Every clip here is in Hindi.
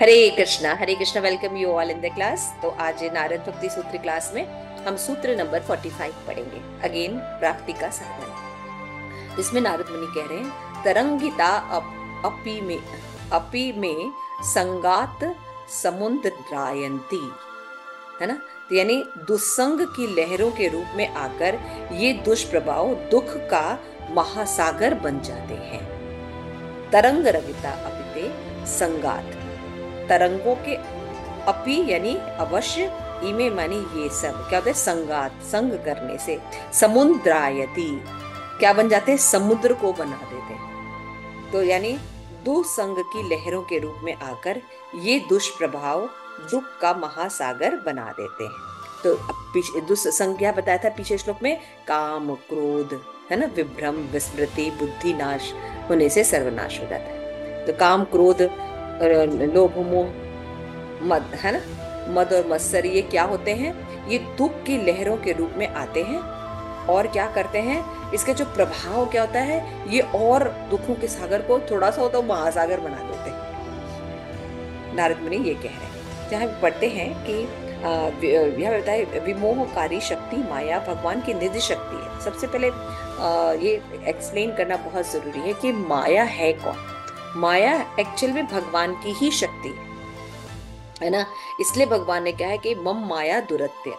Hare Krishna, welcome you all in the class. तो आज नारद भक्ति सूत्र क्लास में हम सूत्र नंबर 45 पढ़ेंगे। अगेन प्राप्ति का साधन, जिसमें नारद मुनि कह रहे हैं तरंगिता अपि में संगात समुद्र ड्रायंती, है ना। तो यानी दुस्संग की लहरों के रूप में आकर ये दुष्प्रभाव दुख का महासागर बन जाते हैं। तरंग रविता अपिते संगात, तरंगों के अपि यानी अवश्य, इमे मानी ये सब क्या होता है, संगात संग करने से, समुद्रायति क्या बन जाते हैं, समुद्र को बना देते हैं। तो यानी दुसंग की लहरों के रूप में आकर ये दुष्प्रभाव दुख का महासागर बना देते हैं। तो दुस्संग क्या बताया था पिछले श्लोक में, काम क्रोध, है ना, विभ्रम विस्मृति बुद्धि नाश होने से सर्वनाश हो जाता है। तो काम क्रोध लोभ मोह मद, है ना, मद और मत्सर, ये क्या होते हैं, ये दुख की लहरों के रूप में आते हैं और क्या करते हैं, इसके जो प्रभाव क्या होता है, ये और दुखों के सागर को थोड़ा सा होता है महासागर बना देते हैं। नारद मुनि ये कह रहे हैं। जहाँ पढ़ते हैं कि यह बताए विमोहकारी शक्ति माया भगवान की निधि शक्ति है। सबसे पहले ये एक्सप्लेन करना बहुत जरूरी है कि माया है कौन। माया एक्चुअल में भगवान की ही शक्ति है ना। इसलिए भगवान ने कहा है कि मम माया दुरत्य,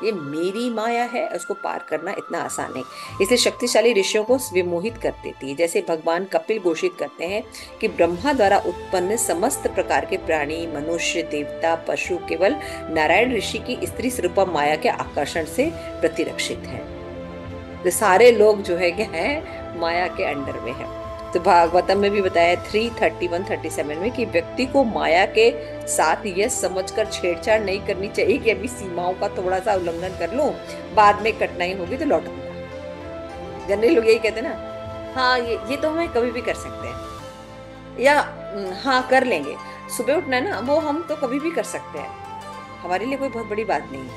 ये मेरी माया है, उसको पार करना इतना आसान नहीं। इसलिए शक्तिशाली ऋषियों को विमोहित कर देती है। जैसे भगवान कपिल घोषित करते हैं कि ब्रह्मा द्वारा उत्पन्न समस्त प्रकार के प्राणी, मनुष्य, देवता, पशु केवल नारायण ऋषि की स्त्री स्वरूपा माया के आकर्षण से प्रतिरक्षित है। तो सारे लोग जो है क्या है, माया के अंडर में है। तो भागवतम में भी बताया 331-37 में कि व्यक्ति को माया के साथ यह समझकर छेड़छाड़ नहीं करनी चाहिए कि अभी सीमाओं का थोड़ा सा उल्लंघन कर लूं, बाद में कठिनाई होगी तो लौटूंगा। जनरली लोग यही कहते हैं ना, हाँ ये तो हमें कभी भी कर सकते हैं, या हाँ कर लेंगे, सुबह उठना है ना, वो हम तो कभी भी कर सकते हैं, हमारे लिए कोई बहुत बड़ी बात नहीं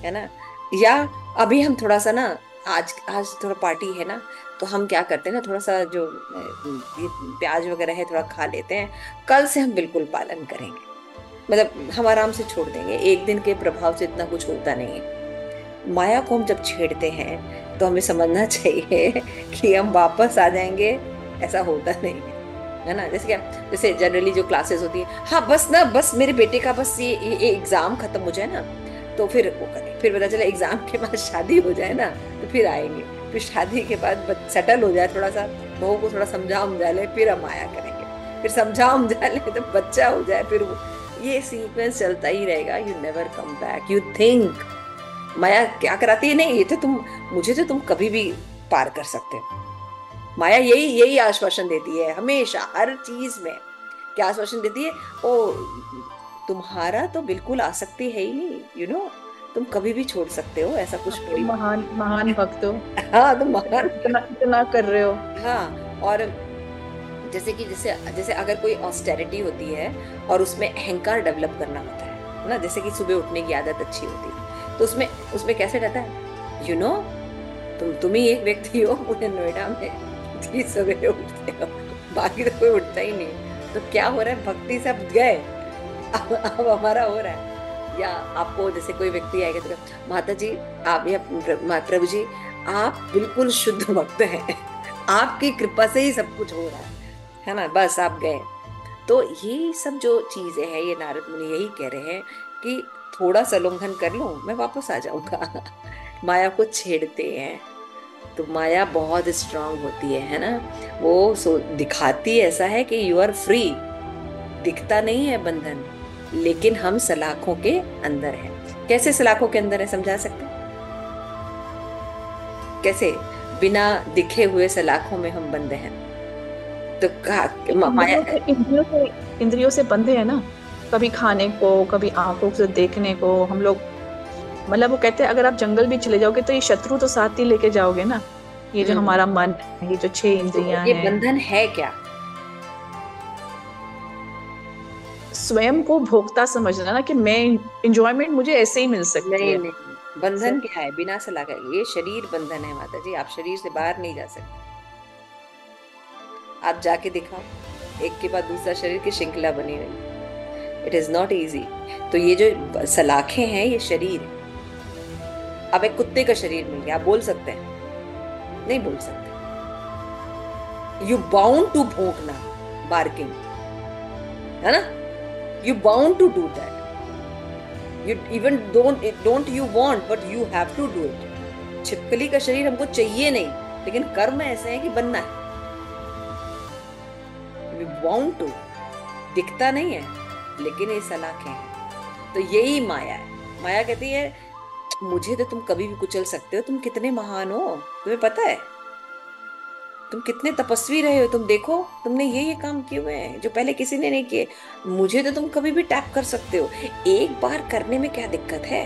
है ना। या अभी हम थोड़ा सा ना, आज आज थोड़ा पार्टी है ना, तो हम क्या करते हैं ना, थोड़ा सा जो ये प्याज वगैरह है थोड़ा खा लेते हैं, कल से हम बिल्कुल पालन करेंगे, मतलब हम आराम से छोड़ देंगे। एक दिन के प्रभाव से इतना कुछ होता नहीं है। माया को हम जब छेड़ते हैं तो हमें समझना चाहिए कि हम वापस आ जाएंगे, ऐसा होता नहीं है ना। जैसे क्या, जैसे जनरली जो क्लासेस होती है, हाँ बस ना, बस मेरे बेटे का बस ये एग्जाम खत्म हो जाए ना, तो फिर वो करें, फिर पता चला एग्जाम के बाद शादी हो जाए ना, तो फिर आएंगे, फिर शादी के बाद सेटल हो जाए, थोड़ा सा बहू को थोड़ा समझा ले, फिर हम आया करेंगे, फिर समझा ले तो बच्चा हो जाए, फिर ये सीक्वेंस चलता ही रहेगा। You never come back. You think माया क्या कराती है, नहीं ये तो तुम, मुझे तो तुम कभी भी पार कर सकते हो। माया यही यही आश्वासन देती है हमेशा, हर चीज में क्या आश्वासन देती है, ओ तुम्हारा तो बिल्कुल आसक्ति है ही नहीं, तुम कभी भी छोड़ सकते हो, ऐसा कुछ बड़ी महान महान भक्त हो। हाँ तुम महान। इतना इतना कर रहे हो। हाँ, और जैसे कि जैसे जैसे अगर कोई ऑस्टेरिटी होती है और उसमें अहंकार डेवलप करना होता है ना, जैसे कि सुबह उठने की आदत अच्छी होती है, तो उसमें उसमें कैसे रहता है, तुम ही एक व्यक्ति हो पूरे नोएडा में कि सुबह उठते हो, बाकी तो कोई उठता ही नहीं। तो क्या हो रहा है, भक्ति सब गए, अब हमारा हो रहा है। या आपको जैसे कोई व्यक्ति आएगा तो माता जी आप, या प्रभु जी आप बिल्कुल शुद्ध भक्त हैं, आपकी कृपा से ही सब कुछ हो रहा है ना, बस आप गए। तो ये सब जो चीजें हैं, ये नारद मुनि यही कह रहे हैं कि थोड़ा सा उल्लंघन कर लूं, मैं वापस आ जाऊंगा। माया को छेड़ते हैं तो माया बहुत स्ट्रांग होती है ना। वो दिखाती ऐसा है कि यू आर फ्री, दिखता नहीं है बंधन, लेकिन हम सलाखों के अंदर हैं। कैसे सलाखों के अंदर है, समझा सकते हैं कैसे, बिना दिखे हुए सलाखों में हम बंद हैं। तो माया, इंद्रियों से बंधे हैं ना। कभी खाने को, कभी आंखों से देखने को हम लोग, मतलब वो कहते हैं अगर आप जंगल भी चले जाओगे तो ये शत्रु तो साथ ही लेके जाओगे ना। ये जो हम्म, हमारा मन है, ये जो 6 इंद्रियां ये हैं, बंधन है क्या। स्वयं को भोक्ता समझना ना, कि मैं इंजॉयमेंट मुझे ऐसे ही मिल सकती नहीं है। नहीं, बंधन क्या है, बिना सलाह का ये शरीर बंधन है माता जी, आप शरीर से बाहर नहीं जा सकते। आप जाके दिखाओ, एक के बाद दूसरा शरीर की श्रृंखला बनी हुई, इट इज नॉट इजी। तो ये जो सलाखें हैं ये शरीर है। अब एक कुत्ते का शरीर मिल गया, आप बोल सकते हैं? नहीं बोल सकते। यू बाउंड टू भौंकना, बार्किंग, है ना? You bound to do that. You even don't you want but you have to do it. छिपकली का शरीर हमको चाहिए नहीं, लेकिन कर्म ऐसे हैं कि बनना है। वी बाउंड टू, दिखता नहीं है लेकिन ये सलाखें हैं। तो यही माया है। माया कहती है मुझे तो तुम कभी भी कुचल सकते हो, तुम कितने महान हो, तुम्हें पता है, तुम कितने तपस्वी रहे हो, तुम देखो तुमने ये काम किए हुए हैं जो पहले किसी ने नहीं किए, मुझे तो तुम कभी भी टैप कर सकते हो, एक बार करने में क्या दिक्कत है?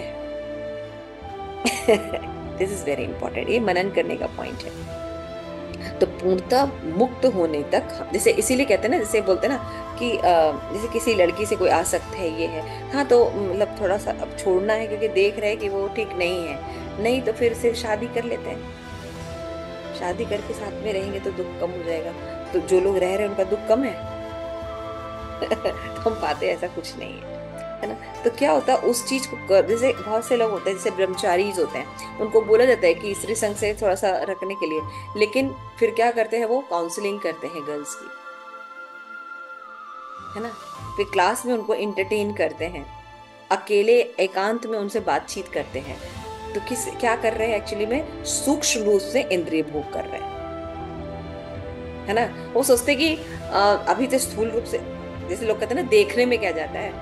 दिस इज वेरी इंपॉर्टेंट, ये मनन करने का पॉइंट है। तो पूर्णतः मुक्त होने तक, जैसे इसीलिए कहते हैं ना, जैसे बोलते हैं ना कि जैसे किसी लड़की से कोई आसक्त है, ये है, हाँ तो मतलब थोड़ा सा अब छोड़ना है क्योंकि देख रहे हैं कि वो ठीक नहीं है, नहीं तो फिर से शादी कर लेते हैं। शादी करके साथ में रहेंगे तो दुख कम हो जाएगा। तो जो लोग रह रहे हैं उनका दुख कम है? तो हम पाते ऐसा कुछ नहीं है ना? तो क्या होता है उस चीज को, जैसे बहुत से लोग होते हैं, जैसे ब्रह्मचारीज होते हैं, उनको बोला जाता है कि स्त्री संग से थोड़ा सा रखने के लिए, लेकिन फिर क्या करते हैं, वो काउंसलिंग करते हैं गर्ल्स की, है ना? फिर क्लास में उनको एंटरटेन करते हैं, अकेले एकांत में उनसे बातचीत करते हैं। तो किस क्या कर रहे हैं एक्चुअली में, सूक्ष्म रूप से इंद्रिय भोग कर रहे हैं, है ना? वो सोचते कि अभी तो स्थूल रूप से, जैसे लोग कहते हैं ना, देखने में क्या जाता है,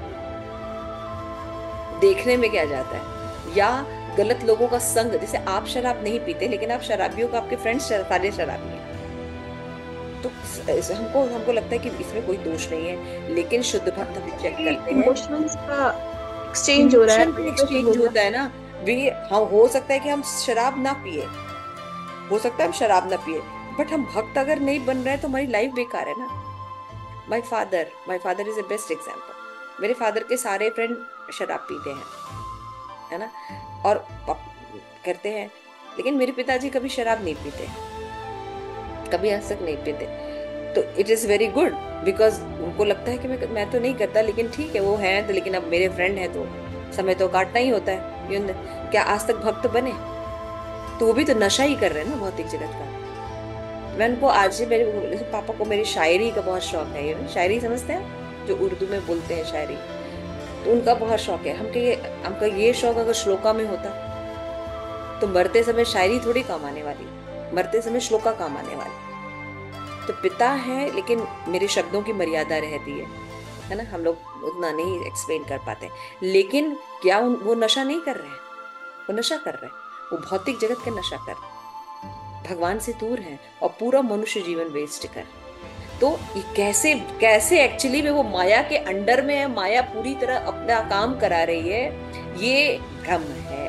देखने में क्या जाता है, या गलत लोगों का संग, जैसे आप शराब नहीं पीते लेकिन आप शराबियों का, आपके फ्रेंड्स सारे शराबी हैं, तो हमको लगता है कि इसमें कोई दोष नहीं है, लेकिन शुद्ध भक्त भी चेक करते हैं, इमोशंस का एक्सचेंज हो रहा है, एक्सचेंज होता है ना। वे हाँ, हो सकता है कि हम शराब ना पिए, हो सकता है हम शराब ना पिए, बट हम भक्त अगर नहीं बन रहे हैं तो हमारी लाइफ बेकार है ना। My father is a best example. मेरे फादर के सारे फ्रेंड शराब पीते हैं, है ना, और करते हैं, लेकिन मेरे पिताजी कभी शराब नहीं पीते, कभी आज तक नहीं पीते। तो it is very good, because उनको लगता है कि मैं तो नहीं करता, लेकिन ठीक है वो है तो, लेकिन अब मेरे फ्रेंड है तो समय तो काटना ही होता है। क्या आज तक भक्त बने? तो वो भी तो नशा ही कर रहे हैं ना भौतिक जगत का। मैं उनको आज से, मेरे पापा को मेरी शायरी का बहुत शौक है, ये शायरी समझते हैं जो उर्दू में बोलते हैं शायरी, तो उनका बहुत शौक है। हमका ये शौक अगर श्लोका में होता तो मरते समय शायरी थोड़ी काम आने वाली, मरते समय श्लोका काम आने वाली। तो पिता है लेकिन मेरे शब्दों की मर्यादा रहती है ना, हम लोग उतना नहीं एक्सप्लेन कर पाते, लेकिन क्या वो नशा नहीं कर रहे हैं? वो नशा कर रहे हैं, वो भौतिक जगत का नशा कर रहे हैं, भगवान से दूर हैं और पूरा मनुष्य जीवन वेस्ट कर। तो ये कैसे एक्चुअली में वो माया के अंडर में है, माया पूरी तरह अपना काम करा रही है, ये भ्रम है।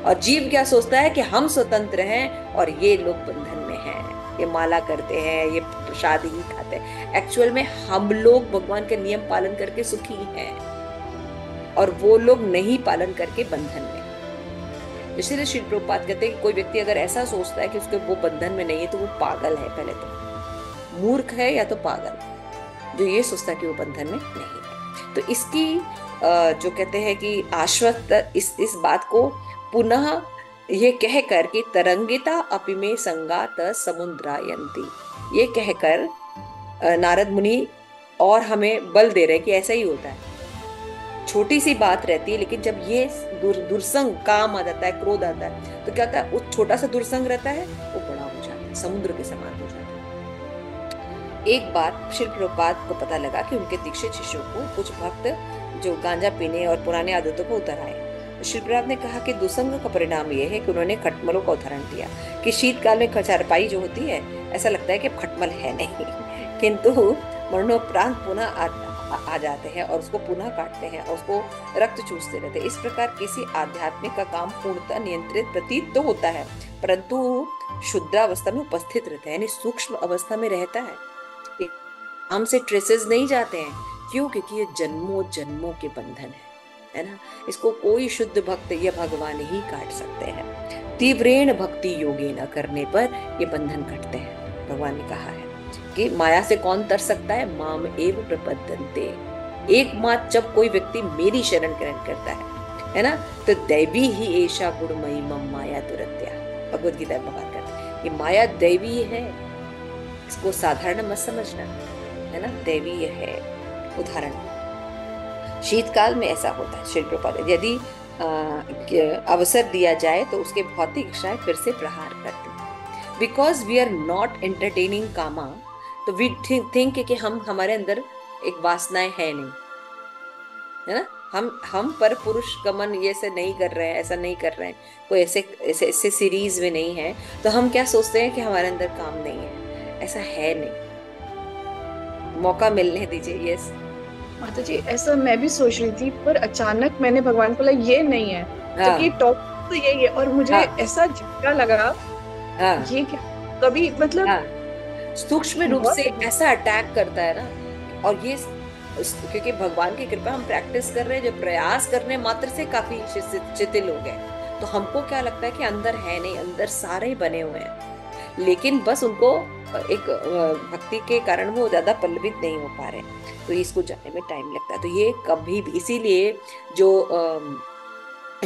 और जीव क्या सोचता है कि हम स्वतंत्र हैं और ये लोग बंधन में हैं, ये माला करते हैं, ये प्रसाद ही खाते हैं। एक्चुअल में हम लोग भगवान के नियम पालन करके सुखी हैं और वो लोग नहीं पालन करके बंधन में। इसीलिए श्री प्रभुपाद कहते हैं कि कोई व्यक्ति अगर ऐसा सोचता है कि उसके वो बंधन में नहीं है तो वो पागल है, पहले तो मूर्ख है या तो पागल, जो ये सोचता है कि वो बंधन में नहीं है। तो इसकी जो कहते हैं कि आश्वस्त इस बात को पुनः ये कहकर कि तरंगिता अपि में संगात समुद्रायन्ति, ये कहकर नारद मुनि और हमें बल दे रहे कि ऐसा ही होता है। छोटी सी बात रहती है, लेकिन जब ये दुर्संग काम आ जाता है, क्रोध आता है, तो क्या होता है, वो छोटा सा दुर्संग रहता है वो बड़ा हो जाता है, समुद्र के समान हो जाता है। एक बार श्री प्रभुपाद को पता लगा कि उनके दीक्षित शिष्यों को कुछ भक्त जो गांजा पीने और पुराने आदतों को उतर आए। श्री प्रभुपाद ने कहा कि दुसंग का परिणाम यह है कि उन्होंने खटमलों का उदाहरण दिया कि शीतकाल में चारपाई जो होती है, ऐसा लगता है कि खटमल है नहीं, किंतु मरणोपरांत पुनः आ जाते हैं और उसको पुनः काटते हैं और उसको रक्त चूसते रहते हैं। इस प्रकार किसी आध्यात्मिक का काम पूर्णतः नियंत्रित प्रतीत तो होता है, परंतु शुद्धावस्था में उपस्थित रहता है, यानी सूक्ष्म अवस्था में रहता है। हमसे ट्रेसेस नहीं जाते हैं, क्यों? क्योंकि ये जन्मों जन्मों के बंधन है ना। इसको कोई शुद्ध भक्त या भगवान ही काट सकते हैं। तीव्रेण भक्ति योगी न करने पर ये बंधन कटते हैं। भगवान ने कहा है कि माया से कौन तर सकता है, माम एव प्रपद्यन्ते, एकमात्र जब कोई व्यक्ति मेरी शरण ग्रहण करता है ना, तो दैवी ही ऐशा गुणमयी मम माया दुरत्या, भगवद गीता में भगवान कहते हैं ये माया दैवी है, इसको साधारण मत समझना, है ना, दैवी है। उदाहरण, शीतकाल में ऐसा होता है, शिल प्रपात, यदि अवसर दिया जाए तो उसके भौतिक इच्छाएं फिर से प्रहार करती हैं। Because we are not entertaining kama, तो वी थिंक कि हम, हमारे अंदर एक वासनाएं है नहीं, है ना, हम पर पुरुष गमन ये से नहीं कर रहे हैं, ऐसा नहीं कर रहे हैं, कोई ऐसे ऐसे ऐसे सीरीज में नहीं है, तो हम क्या सोचते हैं कि हमारे अंदर काम नहीं है, ऐसा है नहीं, मौका मिलने दीजिए। यस माता जी, ऐसा मैं भी सोच रही थी, पर अचानक मैंने भगवान को बोला ये नहीं है, जबकि टॉपिक तो यही है, और मुझे ऐसा झटका लगा, ये क्या कभी मतलब सूक्ष्म रूप से ऐसा अटैक करता है ना। और ये क्योंकि भगवान की कृपा हम प्रैक्टिस कर रहे हैं, जो प्रयास करने मात्र से काफी शिथिल हो गए, तो हमको क्या लगता है कि अंदर है नहीं, अंदर सारे ही बने हुए हैं, लेकिन बस उनको एक भक्ति के कारण वो ज्यादा पल्लवित नहीं हो पा रहे, तो इसको जानने में टाइम लगता है। तो ये कभी भी, इसीलिए जो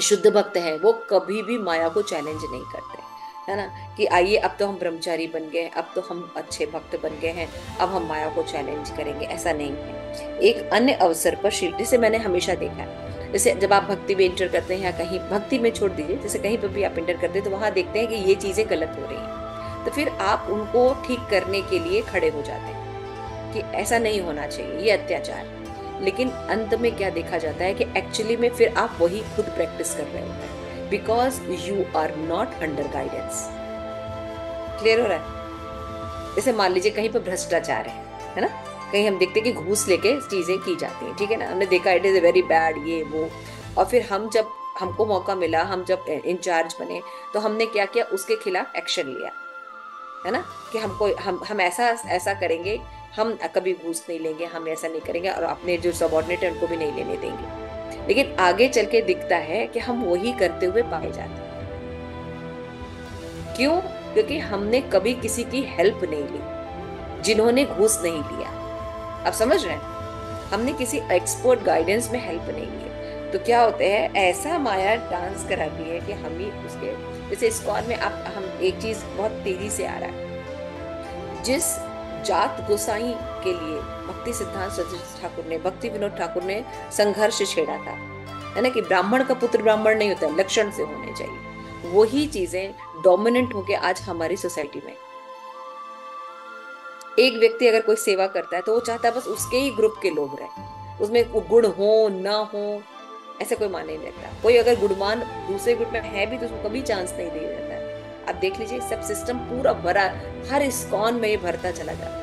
शुद्ध भक्त है वो कभी भी माया को चैलेंज नहीं करते, है ना, कि आइए अब तो हम ब्रह्मचारी बन गए, अब तो हम अच्छे भक्त बन गए हैं, अब हम माया को चैलेंज करेंगे, ऐसा नहीं है। एक अन्य अवसर पर शिव, जिसे मैंने हमेशा देखा है, जैसे जब आप भक्ति में इंटर करते हैं या कहीं भक्ति में छोड़ दीजिए, जैसे कहीं पर भी आप इंटर करते हैं तो वहां देखते हैं कि ये चीजें गलत हो रही हैं, तो फिर आप उनको ठीक करने के लिए खड़े हो जाते हैं कि ऐसा नहीं होना चाहिए, ये अत्याचार। लेकिन अंत में क्या देखा जाता है कि एक्चुअली में फिर आप वही खुद प्रैक्टिस कर रहे होते हैं, because you are not under guidance. Clear हो रहा है? जैसे मान लीजिए कहीं पर भ्रष्टाचार है ना, कहीं हम देखते हैं कि घूस लेके चीजें की जाती हैं, ठीक है ना, हमने देखा इट इज वेरी बैड ये वो, और फिर हम जब हमको मौका मिला, हम जब इंचार्ज बने, तो हमने क्या किया, उसके खिलाफ एक्शन लिया, है ना, कि हम ऐसा करेंगे, हम कभी घूस नहीं लेंगे, हम ऐसा नहीं करेंगे, और अपने जो सबऑर्डिनेट है उनको भी नहीं लेने देंगे। लेकिन आगे चल के दिखता है कि हम वही करते हुए पाए जाते हैं। क्यों? क्योंकि हमने कभी किसी की हेल्प नहीं ली, जिन्होंने घूस नहीं लिया। आप समझ रहे हैं? हमने किसी एक्सपर्ट गाइडेंस में हेल्प नहीं ली, तो क्या होते हैं, ऐसा माया डांस कराती है कि हम ही उसके, जैसे इस्कॉन में आप, हम एक चीज बहुत तेजी से आ रहा है, जिस जात गोसाई के लिए भक्ति सिद्धांत सरस्वती ठाकुर ने, भक्ति विनोद ठाकुर ने संघर्ष छेड़ा था, है ना, कि ब्राह्मण का पुत्र ब्राह्मण नहीं होता, लक्षण से होने चाहिए, वही चीजें डोमिनेंट होके आज हमारी सोसाइटी में। एक व्यक्ति अगर कोई सेवा करता है तो वो चाहता है बस उसके ही ग्रुप के लोग रहे, उसमें गुण हो ना हो ऐसे कोई माने नहीं रहता। कोई अगर गुणवान दूसरे ग्रुप में है भी तो उसको कभी चांस नहीं दे जाता है। अब देख लीजिए, सब सिस्टम पूरा भरा, हर इस्कॉन में ये भरता चला जाता है।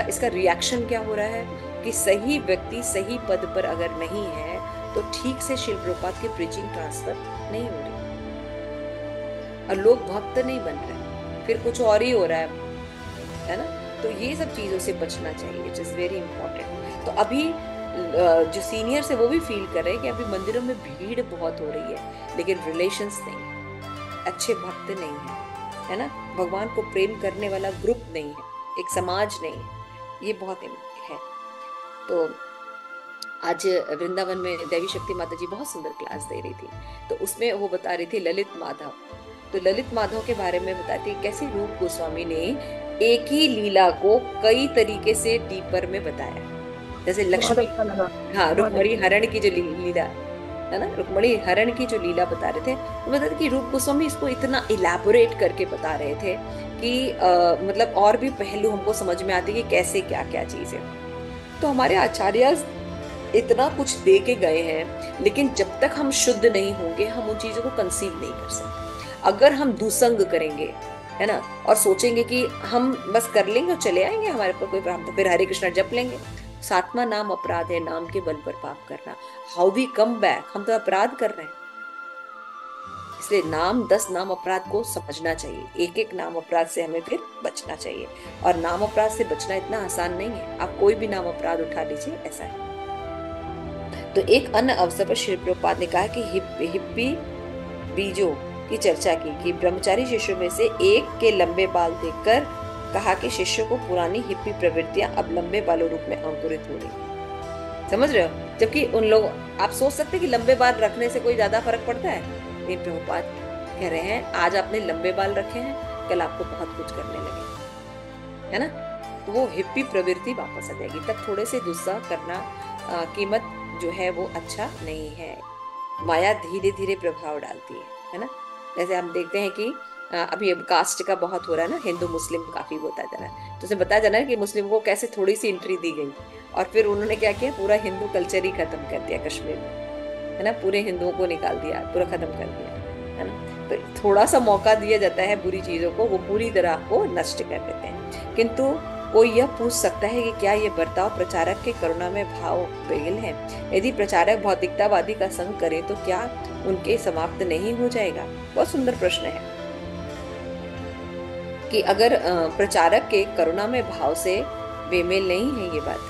इसका रिएक्शन क्या हो रहा है कि सही व्यक्ति सही पद पर अगर नहीं है तो ठीक से शिल प्रपात की प्रीचिंग ट्रांसफर नहीं हो रही, और लोग भक्त नहीं बन रहे, फिर कुछ और ही हो रहा है ना। तो ये सब चीजों से बचना चाहिए, इट इज वेरी इंपॉर्टेंट। तो अभी जो सीनियर्स है वो भी फील कर रहे हैं कि अभी मंदिरों में भीड़ बहुत हो रही है, लेकिन रिलेशंस नहीं, अच्छे भक्त नहीं है ना, भगवान को प्रेम करने वाला ग्रुप नहीं है, एक समाज नहीं है, ये बहुत है। तो आज वृंदावन में देवी शक्ति माता जी बहुत सुंदर क्लास दे रही थी, तो उसमें वो बता रही थी ललित माधव। तो ललित माधव के बारे में बताती है कैसे रूप गोस्वामी ने एक ही लीला को कई तरीके से डीपर में बताया। जैसे लक्ष्मी, हाँ, रुक्मणी हरण की जो लीला है ना, रुक्मणी हरण की जो लीला बता रहे थे, तो बता कि रूप गोस्वामी इसको इतना इलैबोरेट करके बता रहे थे कि मतलब और भी पहलू हमको समझ में आते कि कैसे क्या क्या चीज है। तो हमारे आचार्य इतना कुछ दे के गए हैं, लेकिन जब तक हम शुद्ध नहीं होंगे हम उन चीजों को कंसीव नहीं कर सकते। अगर हम दुसंग करेंगे, है ना, और सोचेंगे कि हम बस कर लेंगे और चले आएंगे, हमारे पर कोई प्रॉब्लम, तो फिर हरे कृष्ण जप लेंगे। 7वां नाम अपराध है, नाम के बल पर पाप करना। हाउ वी कम बैक, हम तो अपराध कर रहे हैं। इसलिए 10 नाम अपराध को समझना चाहिए, एक एक नाम अपराध से हमें फिर बचना चाहिए। और नाम अपराध से बचना इतना आसान नहीं है, आप कोई भी नाम अपराध उठा लीजिए, ऐसा है। तो एक अन्य अवसर पर श्री प्रभुपाद ने कहा कि हिप्पी बीजों की चर्चा की कि ब्रह्मचारी शिष्यों में से एक के लंबे बाल देखकर कहा कि शिष्यों को पुरानी हिप्पी प्रवृत्तियां अब लंबे बालों रूप में अंकुरित हो रही। समझ रहे हो? जबकि उन लोग, आप सोच सकते हैं कि लंबे बाल रखने से कोई ज्यादा फर्क पड़ता है? नहीं, प्रभुपाद कह रहे हैं आज आपने लंबे बाल रखे हैं, कल आपको बहुत कुछ करने लगे, है ना? तो वो हिप्पी प्रवृत्ति वापस आ जाएगी। तब थोड़े से गुस्सा करना कीमत जो है वो अच्छा नहीं है। माया धीरे धीरे प्रभाव डालती है ना? जैसे हम देखते हैं कि अभी अब कास्ट का बहुत हो रहा है ना, हिंदू मुस्लिम काफी होता जा रहा है, तो उसे बताया जा रहा है कि मुस्लिम को कैसे थोड़ी सी एंट्री दी गई और फिर उन्होंने क्या किया, पूरा हिंदू कल्चर ही खत्म कर दिया कश्मीर में, है ना? पूरे हिंदुओं को निकाल दिया, पूरा खत्म कर दिया, है ना? तो थोड़ा सा मौका दिया जाता है बुरी चीजों को, वो पूरी तरह को नष्ट कर देते हैं। किंतु कोई यह पूछ सकता है कि क्या ये बर्ताव प्रचारक के करुणा में भाव बेल है? यदि प्रचारक भौतिकतावादी का संग करे तो क्या उनके समाप्त नहीं हो जाएगा? बहुत सुंदर प्रश्न है कि अगर प्रचारक के करुणा में भाव से बेमेल नहीं है ये बात,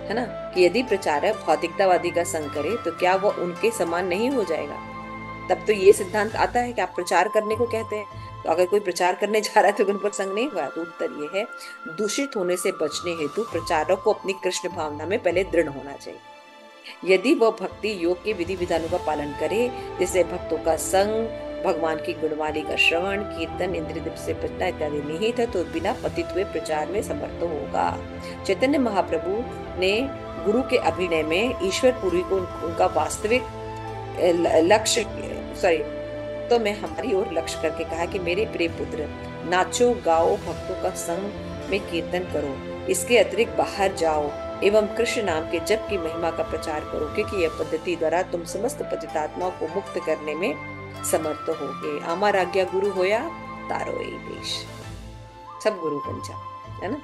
है ना? कि यदि प्रचारक भौतिकतावादी का संग करे तो क्या वो उनके समान नहीं हो जाएगा? तब तो ये सिद्धांत आता है कि आप प्रचार करने को कहते हैं, तो अगर कोई प्रचार करने जा रहा है तो उन पर संग नहीं हुआ। तो उत्तर ये है, दूषित होने से बचने हेतु प्रचारक को अपनी कृष्ण भावना में पहले दृढ़ होना चाहिए। यदि वह भक्ति योग के विधि विधानों का पालन करे, जैसे भक्तों का संग, भगवान की गुणवाणी का श्रवण, कीर्तन, इंद्रिय तृप्ति से बचना इत्यादि निहित है, तो बिना पतित हुए प्रचार में समर्थ होगा। चैतन्य महाप्रभु ने गुरु के अभिनय में ईश्वर पुरी को उनका वास्तविक लक्ष्य, सॉरी, तो मैं हमारी ओर लक्ष्य करके कहा कि मेरे प्रिय पुत्र, नाचो गाओ, भक्तों का संग में कीर्तन करो, इसके अतिरिक्त बाहर जाओ एवं कृष्ण नाम के जप की महिमा का प्रचार करो, क्योंकि यह पद्धति द्वारा तुम समस्त पतितात्माओं को मुक्त करने में समर्थ होगे। आमार आज्ञा गुरु होया तारो ए देश, सब गुरु बन जाओ, है ना?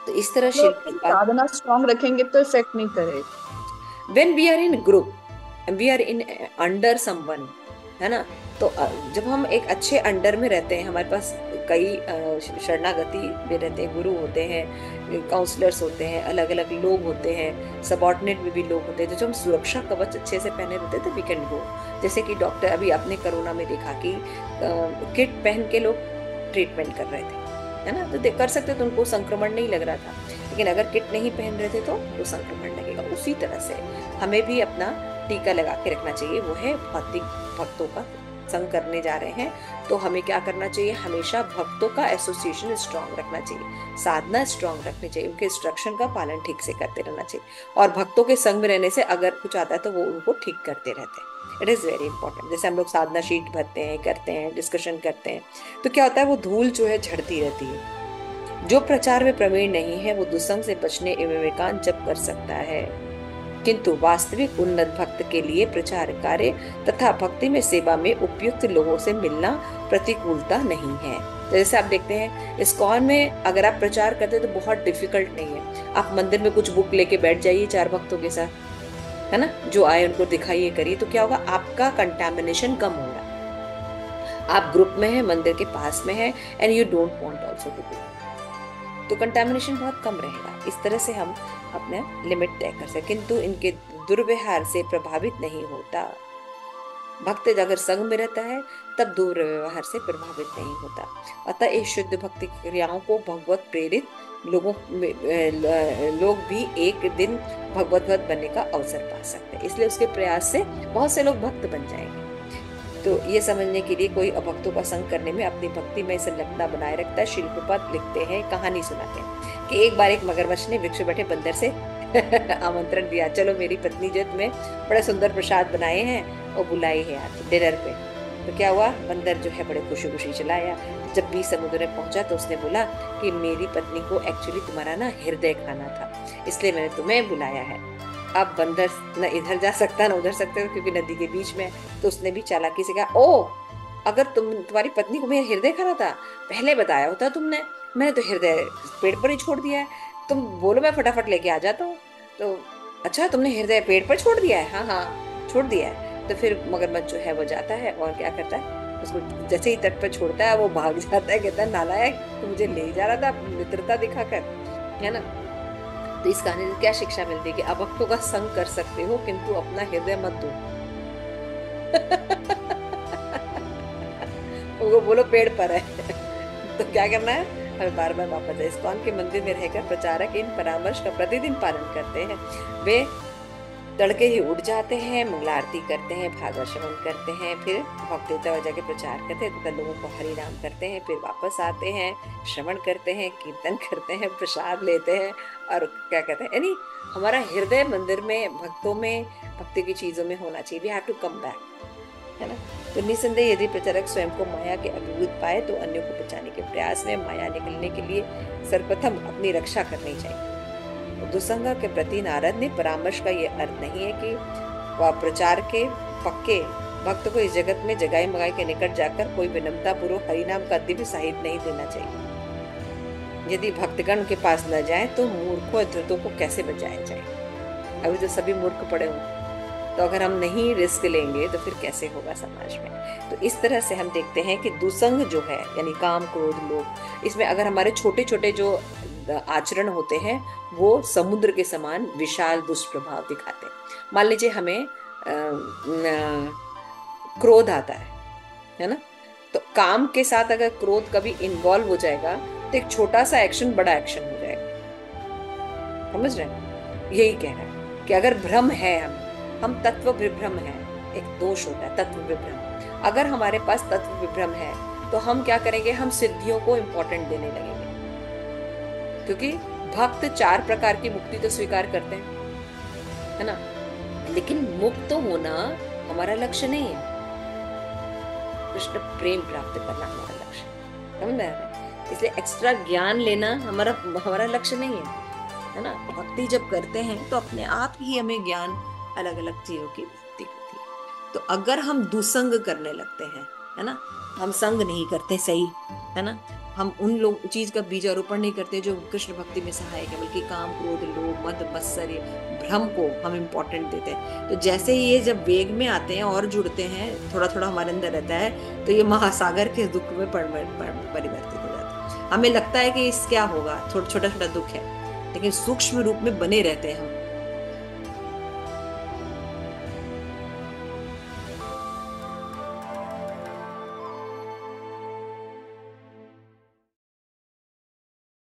तो इस तरह साधना स्ट्रॉन्ग रखेंगे तो इफेक्ट नहीं करेगा। When we are in group, we are in under someone, है ना? तो जब हम एक अच्छे अंडर में रहते हैं, हमारे पास कई शरणागति भी रहते हैं, गुरु होते हैं, काउंसलर्स होते हैं, अलग अलग लोग होते हैं, सबऑर्डिनेट में भी लोग होते हैं, तो जब हम सुरक्षा कवच अच्छे से पहने रहते हैं तो वी कैन गो। जैसे कि डॉक्टर, अभी आपने कोरोना में देखा कि किट पहन के लोग ट्रीटमेंट कर रहे थे, है ना? तो कर सकते तो उनको संक्रमण नहीं लग रहा था, लेकिन अगर किट नहीं पहन रहे थे तो वो संक्रमण लगेगा। उसी तरह से हमें भी अपना टीका लगा के रखना चाहिए। वो है भौतिक भक्तों का संग करने जा रहे हैं, तो हमें क्या करना चाहिए? हमेशा भक्तों का एसोसिएशन स्ट्रांग रखना चाहिए, साधना स्ट्रांग रखनी चाहिए, उनके इंस्ट्रक्शन का पालन ठीक से करते रहना चाहिए, और भक्तों के संग में रहने से अगर कुछ आता है तो वो उनको ठीक करते रहते हैं। It is very important. जैसे हम लोग साधना शीट भरते हैं, करते हैं, डिस्कशन करते हैं, तो क्या होता है, वो धूल जो है झड़ती रहती है। जो प्रचार में प्रवीण नहीं है वो दुसंग से बचने एवं एकांत जप कर सकता है, किंतु वास्तविक उन्नत भक्त के लिए प्रचार कार्य तथा भक्ति में सेवा में उपयुक्त लोगों से मिलना प्रतिकूलता नहीं है। तो जैसे आप देखते हैं इस्कॉन में अगर आप प्रचार करते हैं तो बहुत डिफिकल्ट नहीं है। आप मंदिर में कुछ बुक लेके बैठ जाइए 4 भक्तों के साथ, है ना? जो आए उनको दिखाइए, करिए, तो क्या होगा, आपका कंटामिनेशन कम होगा। आप ग्रुप में है, मंदिर के पास में है, and you don't want also to do, तो कंटामिनेशन बहुत कम रहेगा। इस तरह से हम अपने लिमिट तय कर सकते, किंतु इनके दुर्व्यवहार से प्रभावित नहीं होता। भक्त अगर संग में रहता है तब दुर्व्यवहार से प्रभावित नहीं होता। अतः इस शुद्ध भक्ति क्रियाओं को भगवत प्रेरित लोग भी एक दिन भगवत भक्त बनने का अवसर पा सकते हैं। इसलिए उसके प्रयास से बहुत से लोग भक्त बन जाएंगे। तो ये समझने के लिए कोई अभक्तों का संग करने में अपनी भक्ति में संलग्नता बनाए रखता है। श्रील प्रभुपाद लिखते हैं, कहानी सुनाते हैं कि एक बार एक मगरमच्छ ने वृक्ष बैठे बंदर से आमंत्रण दिया, चलो मेरी पत्नी जो तुम्हें बड़े सुंदर प्रसाद बनाए हैं वो बुलाई है आज डिनर पे। तो क्या हुआ, बंदर जो है बड़े खुशी खुशी चला आया। जब भी समुद्र में पहुंचा तो उसने बोला कि मेरी पत्नी को एक्चुअली तुम्हारा ना हृदय खाना था, इसलिए मैंने तुम्हें बुलाया है। अब बंदर न इधर जा सकता न उधर सकता, क्योंकि नदी के बीच में, तो उसने भी चालाकी से कहा, ओ अगर तुम्हारी पत्नी को मेरा हृदय खाना था, पहले बताया होता तुमने, मैंने तो हृदय पेड़ पर ही छोड़ दिया है, तुम बोलो मैं फटाफट लेके आ जाता हूँ। तो अच्छा तुमने हृदय पेड़ पर छोड़ दिया है? हाँ हाँ छोड़ दिया है। तो फिर मगरमच्छ जो है वो जाता है और क्या करता है, उसको जैसे ही तट पर छोड़ता है वो भाग जाता है, कहता है नालायक, तो मुझे ले जा रहा था मित्रता दिखाकर, है ना? तो इस कहानी से क्या शिक्षा मिलती है कि अभक्तों का संग कर सकते हो किंतु अपना हृदय मत दो। उनको बोलो पेड़ पर है तो क्या करना है, हमें बार बार वापस इस्कॉन के मंदिर में रहकर प्रचारक इन परामर्श का प्रतिदिन पालन करते हैं। वे तड़के ही उठ जाते हैं, मंगला आरती करते हैं, भागवत श्रवण करते हैं, फिर भक्ति वजह के प्रचार करते हैं तथा लोगों को हरि नाम करते हैं, फिर वापस आते हैं, श्रवण करते हैं, कीर्तन करते हैं, प्रसाद लेते हैं और क्या कहते हैं, यानी हमारा हृदय मंदिर में, भक्तों में, भक्ति की चीजों में होना चाहिए। We have to come back, है ना। तो निसंदेह यदि प्रचारक स्वयं को माया के अभिभूत पाए तो अन्यों को बचाने के प्रयास में माया निकलने के लिए सर्वप्रथम अपनी रक्षा करनी चाहिए। दुसंग के प्रति नारद ने परामर्श का ये अर्थ नहीं है कि वह प्रचार के पक्के भक्त को इस जगत में जगाई मगाई के निकट जाकर कोई विनम्रता पूर्वक हरिनाम का दिव्य साहित्य नहीं देना चाहिए। यदि भक्तगण के पास न जाए तो मूर्खों और धृतों को कैसे बचाया जाए। अभी तो सभी मूर्ख पड़े हों, तो अगर हम नहीं रिस्क लेंगे तो फिर कैसे होगा समाज में। तो इस तरह से हम देखते हैं कि दुसंग जो है यानी काम, क्रोध, लोभ, इसमें अगर हमारे छोटे छोटे जो आचरण होते हैं वो समुद्र के समान विशाल दुष्प्रभाव दिखाते हैं। मान लीजिए हमें क्रोध आता है ना, तो काम के साथ अगर क्रोध कभी इन्वॉल्व हो जाएगा तो एक छोटा सा एक्शन बड़ा एक्शन हो जाएगा। समझ रहे हैं? यही कह रहा है कि अगर भ्रम है, हम तत्व विभ्रम है, एक दोष होता है तत्व विभ्रम। अगर हमारे पास तत्व विभ्रम है तो हम क्या करेंगे, हम सिद्धियों को इम्पोर्टेंट देने लगेंगे, क्योंकि भक्त 4 प्रकार की मुक्ति तो स्वीकार करते हैं, है ना, लेकिन मुक्त होना हमारा लक्ष्य नहीं है। कृष्ण प्रेम प्राप्त करना हमारा लक्ष्य, समझ में आ रहा है? इसलिए एक्स्ट्रा ज्ञान लेना हमारा लक्ष्य नहीं है ना। भक्ति जब करते हैं तो अपने आप ही हमें ज्ञान अलग अलग चीजों की प्राप्ति होती है। तो अगर हम दुसंग करने लगते हैं, है ना, हम संग नहीं करते, सही है ना, हम उन लोग चीज का बीजारोपण नहीं करते जो कृष्ण भक्ति में सहायक है, बल्कि काम, क्रोध, लोभ, मद, मत्सर, भ्रम को हम इम्पोर्टेंट देते हैं। तो जैसे ही ये जब वेग में आते हैं और जुड़ते हैं, थोड़ा थोड़ा हमारे अंदर रहता है, तो ये महासागर के दुख में परिवर्तित हो जाता है। हमें लगता है कि इस क्या होगा, छोटा छोटा दुख है, लेकिन सूक्ष्म रूप में बने रहते हैं हम।